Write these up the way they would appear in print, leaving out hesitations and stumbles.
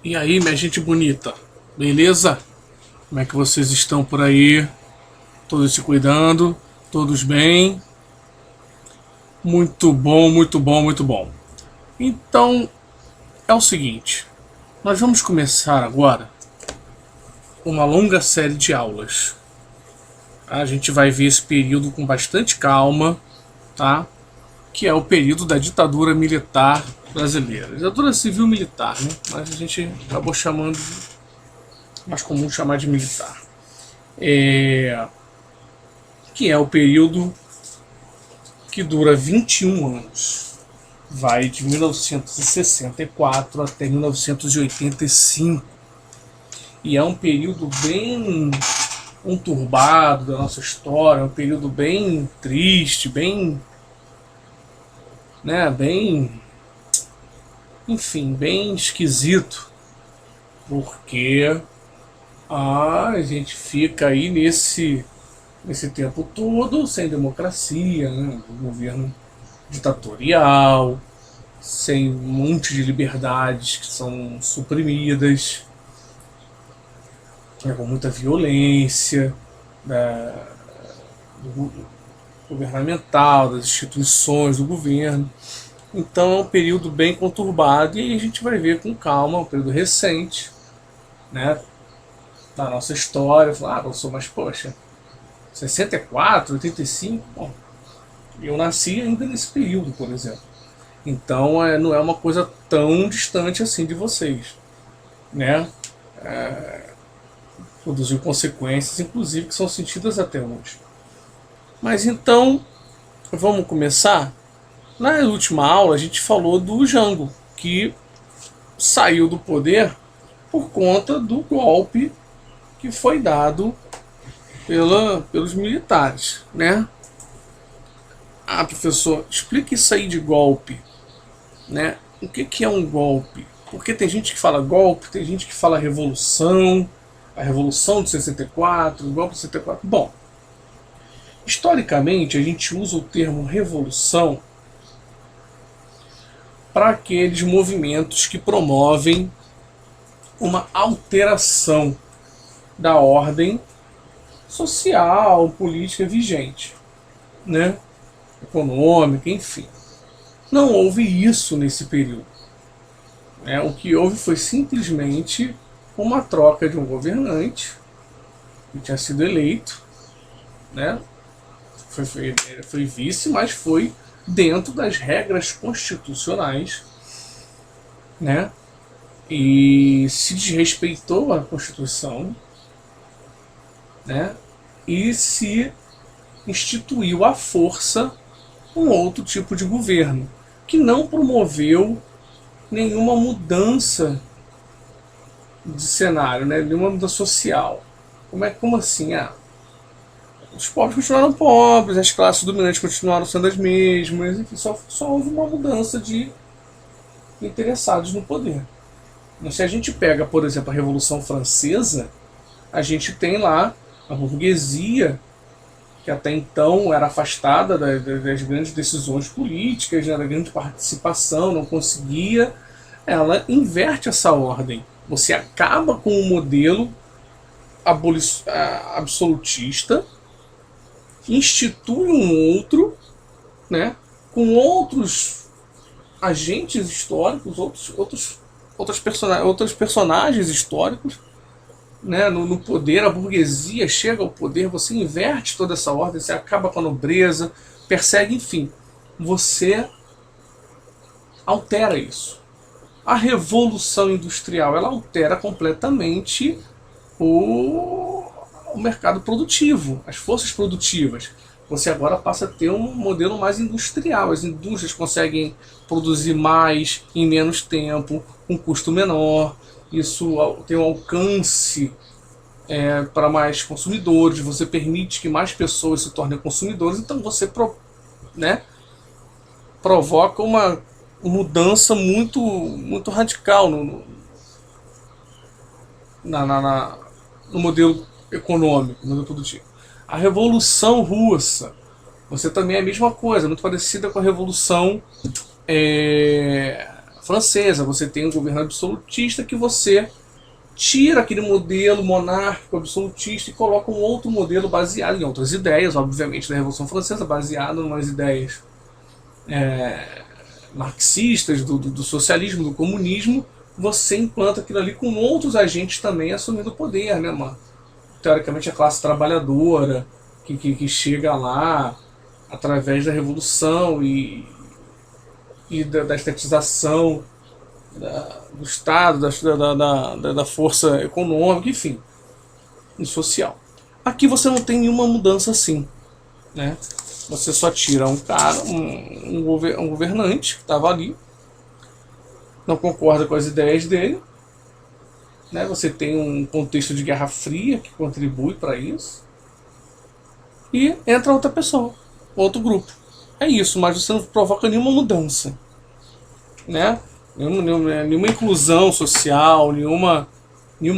E aí, minha gente bonita, beleza? Como é que vocês estão por aí? Todos se cuidando? Todos bem? Muito bom, muito bom, muito bom. Então, é o seguinte, nós vamos começar agora uma longa série de aulas. A gente vai ver esse período com bastante calma, tá? Que é o período da ditadura militar brasileira. Ditadura civil-militar, né? Mas a gente acabou chamando, mais comum chamar de militar. Que é o período que dura 21 anos. Vai de 1964 até 1985. E é um período bem conturbado da nossa história, um período bem triste, bem, né, bem, enfim, bem esquisito, porque a gente fica aí nesse tempo todo sem democracia, né? Um governo ditatorial, sem um monte de liberdades que são suprimidas, né? Com muita violência do governamental, das instituições do governo. Então é um período bem conturbado e aí a gente vai ver com calma, um período recente, né, da nossa história. Falar, não sou mais, poxa, 64, 85, bom, eu nasci ainda nesse período, por exemplo. Então não é uma coisa tão distante assim de vocês, né? Produziu consequências, inclusive, que são sentidas até hoje. Mas então, vamos começar? Na última aula a gente falou do Jango, que saiu do poder por conta do golpe que foi dado pelos militares, né? Ah, professor, explica isso aí de golpe, né? O que é um golpe? Porque tem gente que fala golpe, tem gente que fala revolução, a revolução de 64, o golpe de 64. Bom, historicamente a gente usa o termo revolução para aqueles movimentos que promovem uma alteração da ordem social, política vigente, né? Econômica, enfim. Não houve isso nesse período, né? O que houve foi simplesmente uma troca de um governante que tinha sido eleito, né? Foi vice, mas foi dentro das regras constitucionais, né? E se desrespeitou a Constituição, né? E se instituiu à força um outro tipo de governo que não promoveu nenhuma mudança de cenário, né? Nenhuma mudança social. Como assim? Os pobres continuaram pobres, as classes dominantes continuaram sendo as mesmas, enfim, só houve uma mudança de interessados no poder. Mas se a gente pega, por exemplo, a Revolução Francesa, a gente tem lá a burguesia, que até então era afastada das grandes decisões políticas, né, da grande participação, não conseguia, ela inverte essa ordem. Você acaba com o modelo absolutista, institui um outro, né, com outros agentes históricos, outros personagens históricos, né, no poder. A burguesia chega ao poder, você inverte toda essa ordem, você acaba com a nobreza, persegue, enfim, você altera isso. A revolução industrial, ela altera completamente o mercado produtivo, as forças produtivas. Você agora passa a ter um modelo mais industrial. As indústrias conseguem produzir mais em menos tempo, com custo menor. Isso tem um alcance para mais consumidores. Você permite que mais pessoas se tornem consumidores. Então você, né, provoca uma mudança muito radical no modelo econômico, no modelo produtivo. A Revolução Russa, você também é a mesma coisa, muito parecida com a Revolução francesa, você tem um governo absolutista que você tira aquele modelo monárquico absolutista e coloca um outro modelo baseado em outras ideias, obviamente da Revolução Francesa, baseado em umas ideias marxistas do socialismo, do comunismo. Você implanta aquilo ali com outros agentes também assumindo o poder, né, mano? Teoricamente a classe trabalhadora que chega lá através da revolução e da estatização do Estado, da força econômica, enfim, e social. Aqui você não tem nenhuma mudança assim, né? Você só tira um cara, um governante que estava ali, não concorda com as ideias dele, né? Você tem um contexto de Guerra Fria que contribui para isso, e entra outra pessoa, outro grupo. É isso, mas você não provoca nenhuma mudança, né? Nenhuma inclusão social, nenhuma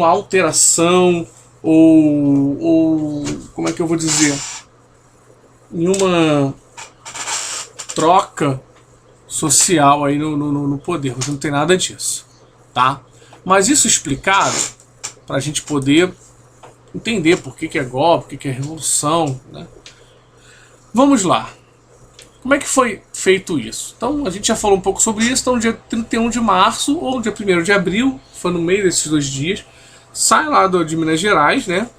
alteração, ou como é que eu vou dizer? Nenhuma troca social aí no poder. Você não tem nada disso, tá? Mas isso explicado para a gente poder entender por que é golpe, por que é revolução, né? Vamos lá. Como é que foi feito isso? Então, a gente já falou um pouco sobre isso. Então, dia 31 de março ou dia 1º de abril, foi no meio desses 2 dias, sai lá de Minas Gerais, né?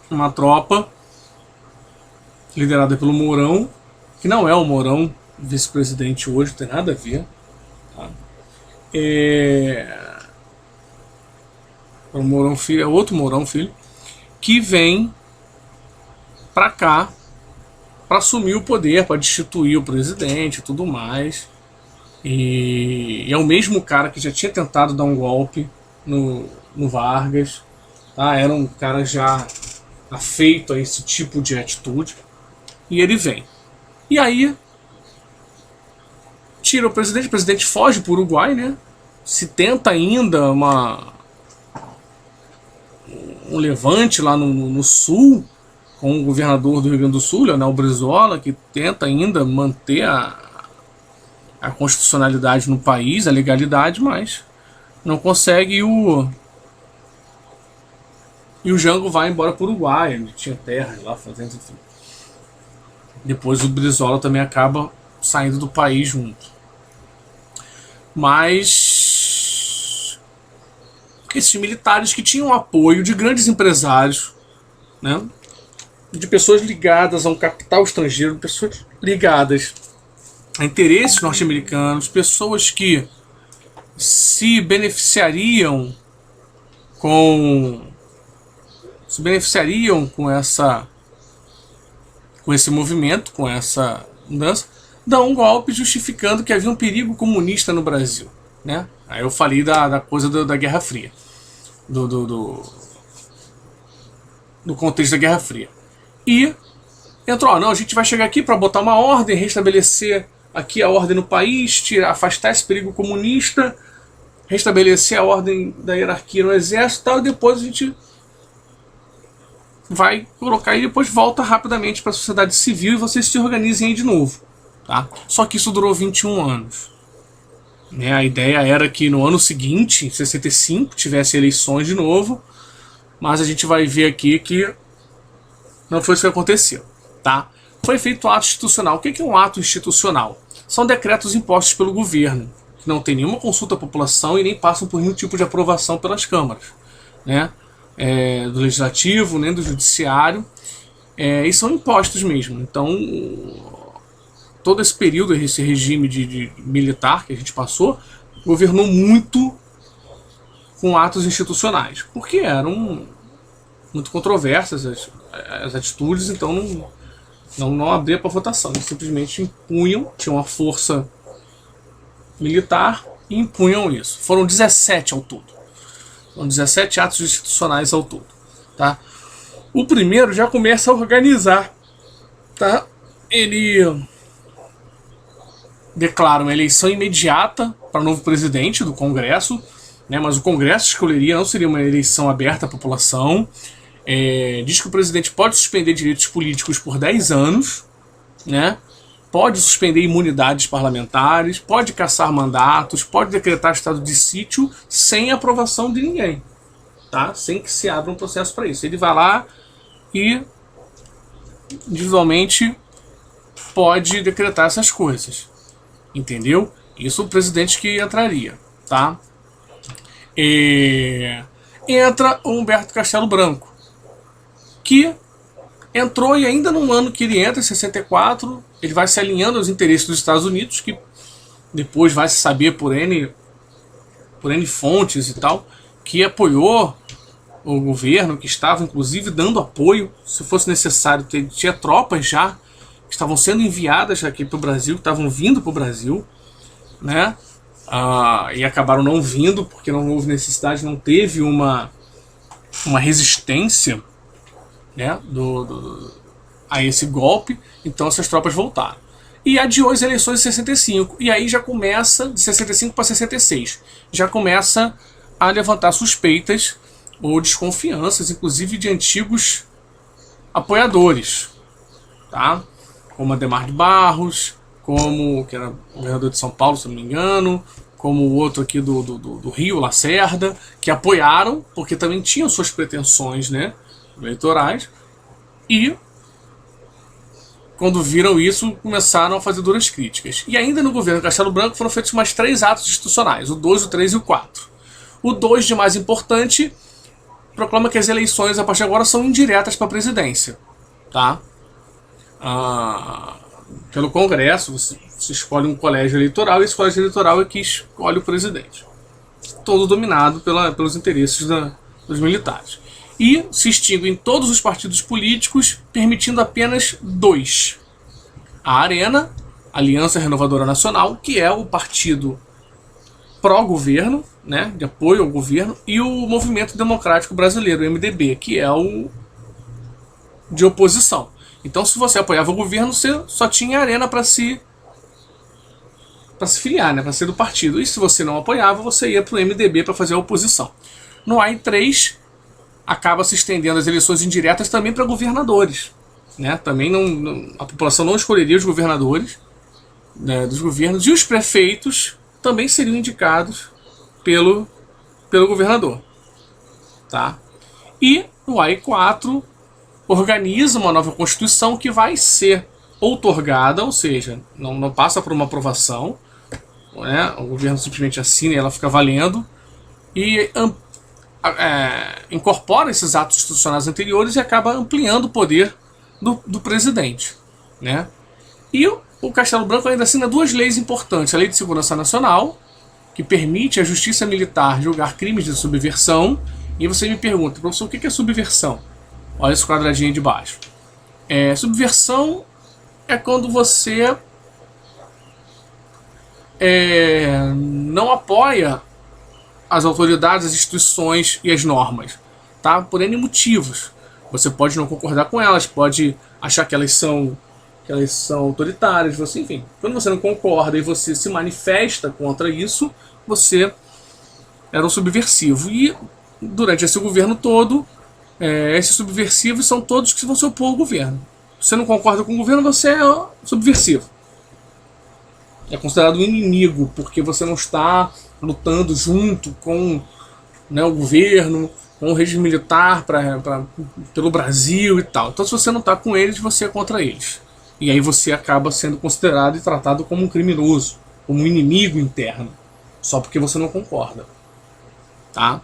Uma tropa liderada pelo Mourão, que não é o Mourão, vice-presidente hoje, não tem nada a ver. Tá? O Mourão Filho é outro Mourão Filho, que vem pra cá para assumir o poder, para destituir o presidente e tudo mais. E é o mesmo cara que já tinha tentado dar um golpe no Vargas. Tá? Era um cara já afeito a esse tipo de atitude. E ele vem. E aí tira o presidente foge para o Uruguai, né? Se tenta ainda um levante lá no sul, com o governador do Rio Grande do Sul, Leonel Brizola, que tenta ainda manter a constitucionalidade no país, a legalidade, mas não consegue, e o Jango vai embora para o Uruguai, ele tinha terras lá fazendo, enfim. Depois o Brizola também acaba saindo do país junto. Mas esses militares que tinham apoio de grandes empresários, né? De pessoas ligadas a um capital estrangeiro, pessoas ligadas a interesses norte-americanos, pessoas que se beneficiariam com esse movimento, com essa mudança, dão um golpe justificando que havia um perigo comunista no Brasil, né? Aí eu falei da coisa da Guerra Fria, do contexto da Guerra Fria. E entrou, não, a gente vai chegar aqui para botar uma ordem, restabelecer aqui a ordem no país, afastar esse perigo comunista, restabelecer a ordem da hierarquia no exército e tal, e depois a gente vai colocar e depois volta rapidamente para a sociedade civil e vocês se organizem aí de novo. Tá? Só que isso durou 21 anos. Né? A ideia era que no ano seguinte, em 65, tivesse eleições de novo, mas a gente vai ver aqui que não foi isso que aconteceu. Tá? Foi feito um ato institucional. O que é um ato institucional? São decretos impostos pelo governo, que não tem nenhuma consulta à população e nem passam por nenhum tipo de aprovação pelas câmaras, né? Do legislativo, nem do judiciário, e são impostos mesmo. Então, todo esse período, esse regime de militar que a gente passou, governou muito com atos institucionais, porque eram muito controversas as atitudes, então não abria para votação. Eles simplesmente impunham, tinham uma força militar e impunham isso. Foram 17 ao todo. São 17 atos institucionais ao todo. Tá? O primeiro já começa a organizar. Tá? Ele declara uma eleição imediata para o novo presidente do Congresso, né? Mas o Congresso escolheria, não seria uma eleição aberta à população. Diz que o presidente pode suspender direitos políticos por 10 anos, né? pode suspender imunidades parlamentares, pode cassar mandatos, pode decretar estado de sítio sem aprovação de ninguém, tá? Sem que se abra um processo para isso. Ele vai lá e individualmente pode decretar essas coisas, entendeu? Isso o presidente que entraria, tá? Entra o Humberto Castelo Branco, que entrou, e ainda no ano que ele entra, em 64, ele vai se alinhando aos interesses dos Estados Unidos, que depois vai se saber por N fontes e tal, que apoiou o governo, que estava inclusive dando apoio, se fosse necessário. Tinha tropas já que estavam sendo enviadas aqui para o Brasil, que estavam vindo para o Brasil, né? E acabaram não vindo, porque não houve necessidade, não teve uma resistência, né, a esse golpe. Então essas tropas voltaram. E adiou as eleições de 65. E aí já começa, de 65 para 66, já começa a levantar suspeitas ou desconfianças, inclusive de antigos apoiadores, tá? Como Adhemar de Barros, que era governador de São Paulo, se não me engano, como o outro aqui do Rio, Lacerda, que apoiaram, porque também tinham suas pretensões, né, eleitorais, e quando viram isso, começaram a fazer duras críticas. E ainda no governo Castelo Branco foram feitos mais 3 atos institucionais, o 2, o 3 e o 4. O 2, de mais importante, proclama que as eleições a partir de agora são indiretas para a presidência, tá? Pelo Congresso, você escolhe um colégio eleitoral, e esse colégio eleitoral é que escolhe o presidente. Todo dominado pelos interesses dos militares. E se extinguem todos os partidos políticos, permitindo apenas 2. A Arena, Aliança Renovadora Nacional, que é o partido pró-governo, né, de apoio ao governo, e o Movimento Democrático Brasileiro, o MDB, que é o de oposição. Então, se você apoiava o governo, você só tinha a Arena para se filiar, né, para ser do partido. E se você não apoiava, você ia para o MDB para fazer a oposição. No AI3, acaba se estendendo as eleições indiretas também para governadores, né? Também a população não escolheria os governadores, né, dos governos, e os prefeitos também seriam indicados pelo governador, tá? E o AI4 organiza uma nova Constituição que vai ser outorgada, ou seja, não passa por uma aprovação, né? O governo simplesmente assina e ela fica valendo, e incorpora esses atos institucionais anteriores e acaba ampliando o poder do presidente, né? E o Castelo Branco ainda assina 2 leis importantes: a Lei de Segurança Nacional, que permite à Justiça Militar julgar crimes de subversão. E você me pergunta, professor, o que é subversão? Olha esse quadradinho de baixo. Subversão é quando você não apoia as autoridades, as instituições e as normas, tá? Por N motivos. Você pode não concordar com elas, pode achar que elas são autoritárias, enfim. Quando você não concorda e você se manifesta contra isso, você era um subversivo. E durante esse governo todo, esses subversivos são todos que vão se opor ao governo. Se você não concorda com o governo, você é subversivo. É considerado um inimigo, porque você não está lutando junto com, né, o governo, com o regime militar pelo Brasil e tal. Então, se você não está com eles, você é contra eles. E aí você acaba sendo considerado e tratado como um criminoso, como um inimigo interno, só porque você não concorda, tá?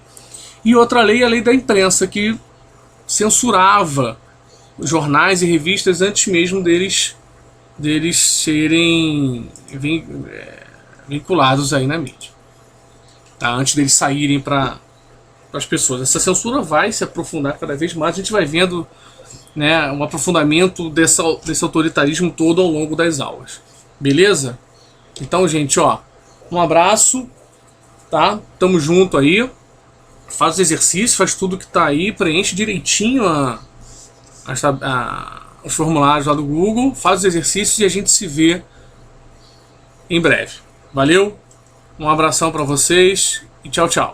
E outra lei é a lei da imprensa, que censurava jornais e revistas antes mesmo deles serem vinculados aí na mídia, tá? Antes deles saírem para as pessoas. Essa censura vai se aprofundar cada vez mais. A gente vai vendo, né, um aprofundamento desse autoritarismo todo ao longo das aulas. Beleza? Então, gente, um abraço, tá? Tamo junto aí. Faz os exercícios, faz tudo que tá aí, preenche direitinho os formulários lá do Google, faz os exercícios e a gente se vê em breve. Valeu? Um abração para vocês e tchau, tchau.